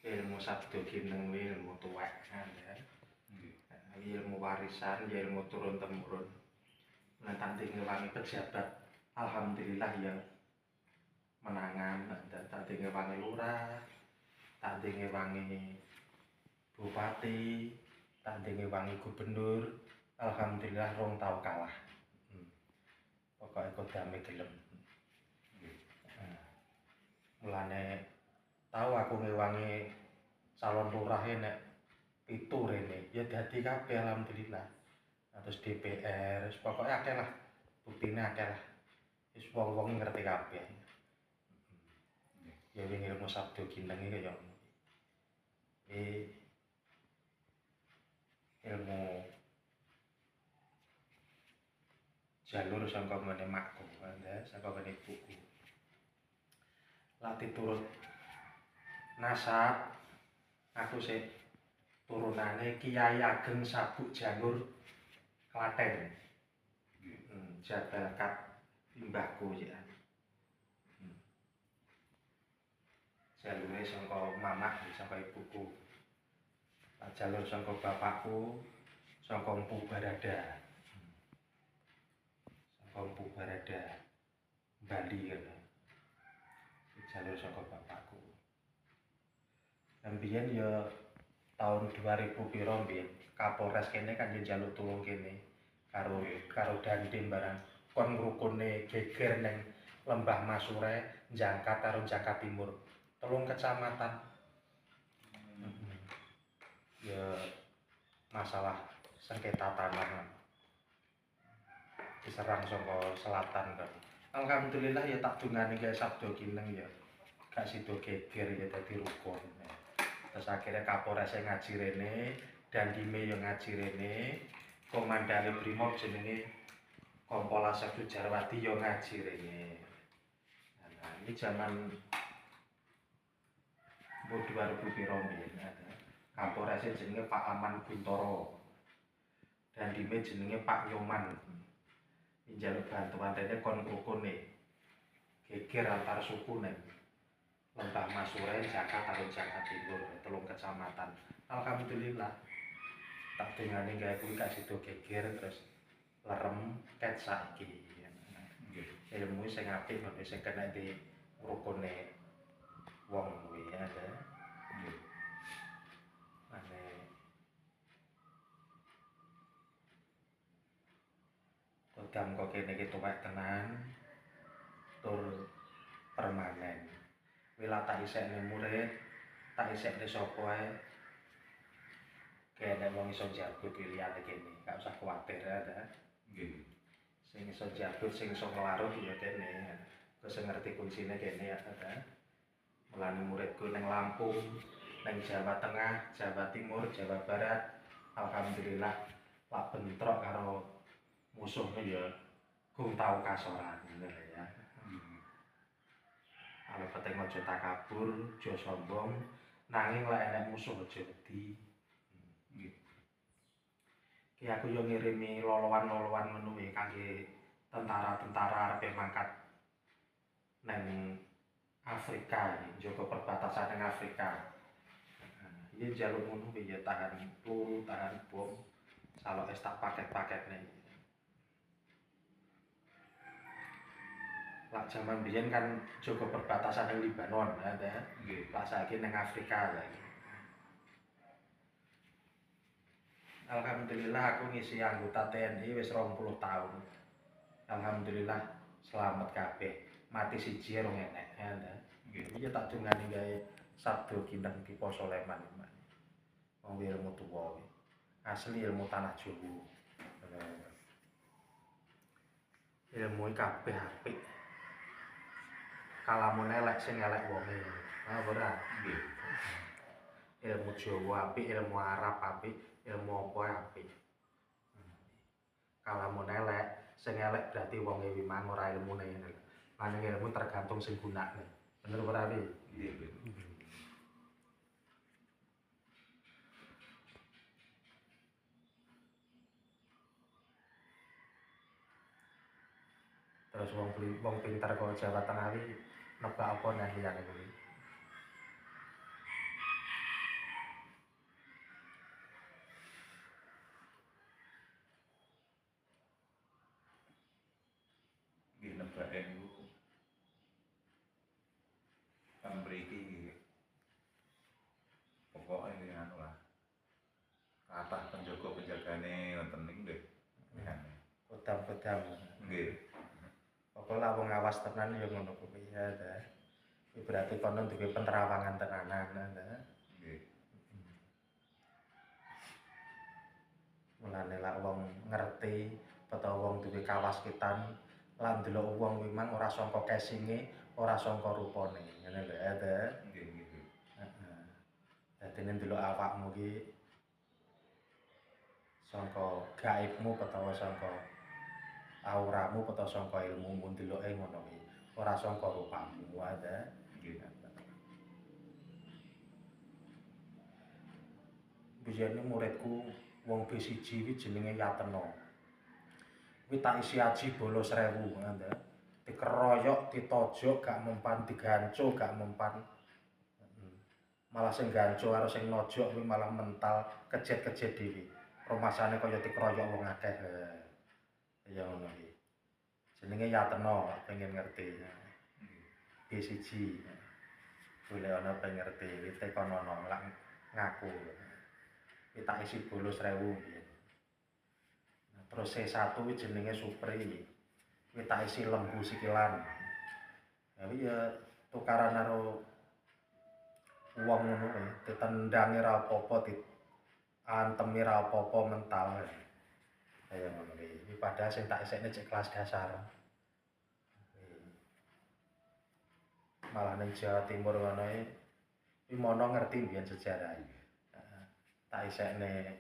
ilmu sabda gineng kuwi ilmu tuwek kan ya. Ilmu warisan, ya ilmu turun temurun. Nah, tak wangi pejabat, alhamdulillah ya menangan, tak wangi lurah, tak wangi bupati, tak wangi gubernur, alhamdulillah rong tau kalah. Pokoknya kodame gelem. Mulane tahu aku ngewangi calon lurah nek 7 rene ya dadi kabeh alhamdulillah. Terus DPR, pokoknya akeh lah. Buktine akeh lah. Wis wong-wong ngerti kabeh. Ya wing ilmu sabda gineng iki kaya ngono. Ilmu jalur saka mene makku, saka mene buku. Latih turut nasab aku sih turunane Kiai Ageng Sabuk Janur Klaten. Jabal Kat mbahku ya. Jalure saka mamak saka ibuku. Jalur saka bapakku saka Empu Barada. Saka Empu Barada Bali kan. Jalur saka bapakku. Ambiyen ya tahun 2000 piro mbiyen Kapolres kene kan njaluk tulung kene karo Dandim barang kon ngrukune geger ning Lembah Masure njangkat karo Jakarta Timur 3 kecamatan. Ya masalah sengketa tanah diserang saka selatan kan. Alhamdulillah ya tak dungani gawe sabda gineng ya gak sida geger ya dadi rukun. Terus akhirnya Kapolres ngaji rene, Dandime yang ngaji rene, Komandane Brimob jenenge Kompol Asep Sujarwadi yang ngaji rene. Nah, ini zaman 2000 piro mbiyen ada. Kapolres jenenge Pak Aman Guntoro. Dandime jenenge Pak Yoman. Njaluk bantuan rene kon rukune. Geger antar suku ning Lembah Masure, Jakarta karo Jakarta Timur, 3 kecamatan. Alhamdulillah. Tak dengane gawe kuwi gak sida geger terus lerem ket saiki. Ilmu sing apik kok sing kena di rukune wong kuwi ya. Ane kodam kok kene iki tuwek tenan tur permanen. Wila tak isekne murid, tak isekne sapa ae. Kene wong iso jabut pilihane kene, gak usah kuwatir ya. Nggih. Sing iso jabut, sing iso nglarut ya kene. Kok sing ngerti kuncine kene ya, Mulane muridku ning Lampung, ning Jawa Tengah, Jawa Timur, Jawa Barat, alhamdulillah lak bentrok karo musuhnya ya gung tau kasoran ya. Kalau penting aja takabur, aja sombong, nanging lek enek musuh aja wedi. Ki aku yo ngirimi lolowan-lolowan ngono kuwi kangge tentara-tentara arep mangkat nang Afrika, njogo perbatasan nang Afrika. Iki jaluk ngono kuwi ya tahan peluru, tahan bom, salok es tak paket-paketne. Lak jaman biyen kan jaga perbatasan nang Libanon ya, nggih. Lak saiki nang Afrika lagi. Alhamdulillah aku ngisi anggota TNI wis 20 tahun. Alhamdulillah selamat kabeh. Mati siji rong enek ya. Nggih. Iki tak dungani gawe sabda gineng di Pos Sleman. Wong ilmu tuwa kuwi. Asli ilmu tanah Jawa. Ilmu kabeh apik. Kalamun elek sing elek wonge. Ah ora. Nggih. Ilmu Jawa apik, ilmu Arab apik, ilmu apa apik. Kalamun elek, sing elek berarti wonge wimang ora ilmune. Lan ilmu tergantung sing gunakne. Bener ora wi? Nggih. Terus wong pinter kok Jawa Tengah iki nebak apa nang liyane kuwi. Sragen iku kan mriki pokoke anu lah. Kathah penjaga-penjagane wonten niku nggih. Kodam-kodam. Nggih. Apa lawang awas tenan ya ngono kuwi ya ta. Iki berarti kono duwe penerawangan tenanan ta. Nggih. Mulane lak wong ngerti utawa wong duwe kawaskitan lan ndelok wong kuwi mang ora sangka casinge, ora sangka rupane. Ngene lho ya ta. Nggih, nggih. Heeh. Dadine ndelok awakmu ki sangka gaibmu utawa sangka auramu utawa sangka ilmumu ndeloke ngono kuwi. Ora sangka rupamu ada. Nggih. Bijane muridku wong B1 kuwi jenenge Yatena. Kuwi tak isi aji bolo 1000 ngono ta. Dikeroyok, ditojok, gak mempan, diganco, gak mempan. Malah sing ganco karo sing nojok kuwi malah mental kejet-kejet dhewe. Romasane kaya dikeroyok wong akeh. Ya ngono iki. Jenenge Yatena, pengen ngerti. B1. Boleh ana pengen ngerti, wite kono lak ngaku. Iki tak isi bolo 1000 piye. Terus C1 kuwi jenenge Supri. Kuwi tak isi lembu sikilan. Tapi ya tukaran karo wong ngono kuwi, ditendangi ra apa-apa, diantemi ra apa-apa mental. Kaya ngono kuwi. Iki padahal sing tak isikne cek kelas dasar. Malah ning Jawa Timur ngono iki mono ngerti mbiyen sejarah. Tak isikne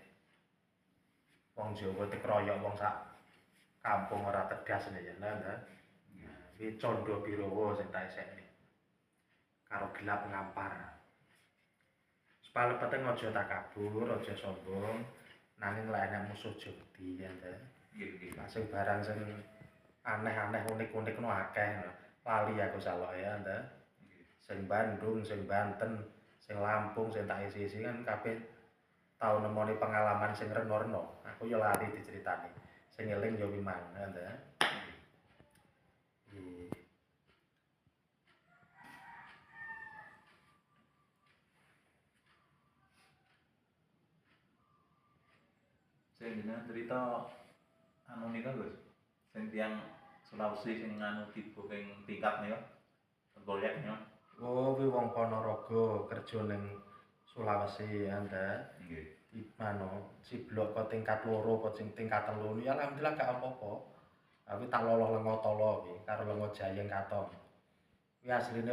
wong Jawa dikeroyok wong sak kampung ora tegas ya ta. Iki Candha Birawa sing tak isikne. Karo gelap ngampar. Sepalebete aja takabur, aja sombong, nanging lek ana musuh jodi ya ta. Nggih, nggih. Sing barang sing aneh-aneh unik-unik no akeh. Lali aku salok ya ta. Sing Bandung, sing Banten, sing Lampung, sing tak isi-isi kan kabeh tau nemoni pengalaman sing reno-reno. Aku ya lali diceritani. Sing eling ya wimang, ya ta. Sing jenengan cerita anu nika Gus. Sing tiyang Sulawesi sing anu tiba ing tingkat nika. Golek nika. Oh, kuwi wong Ponorogo kerja ning Sulawesi ya ta. Nggih. Anu, Ciblok kok tingkat 2 kok sing tingkat 3 ya alhamdulillah gak apa-apa. Tapi tak loloh lengo tolo iki karo lengo Jayeng Katon. Kuwi asline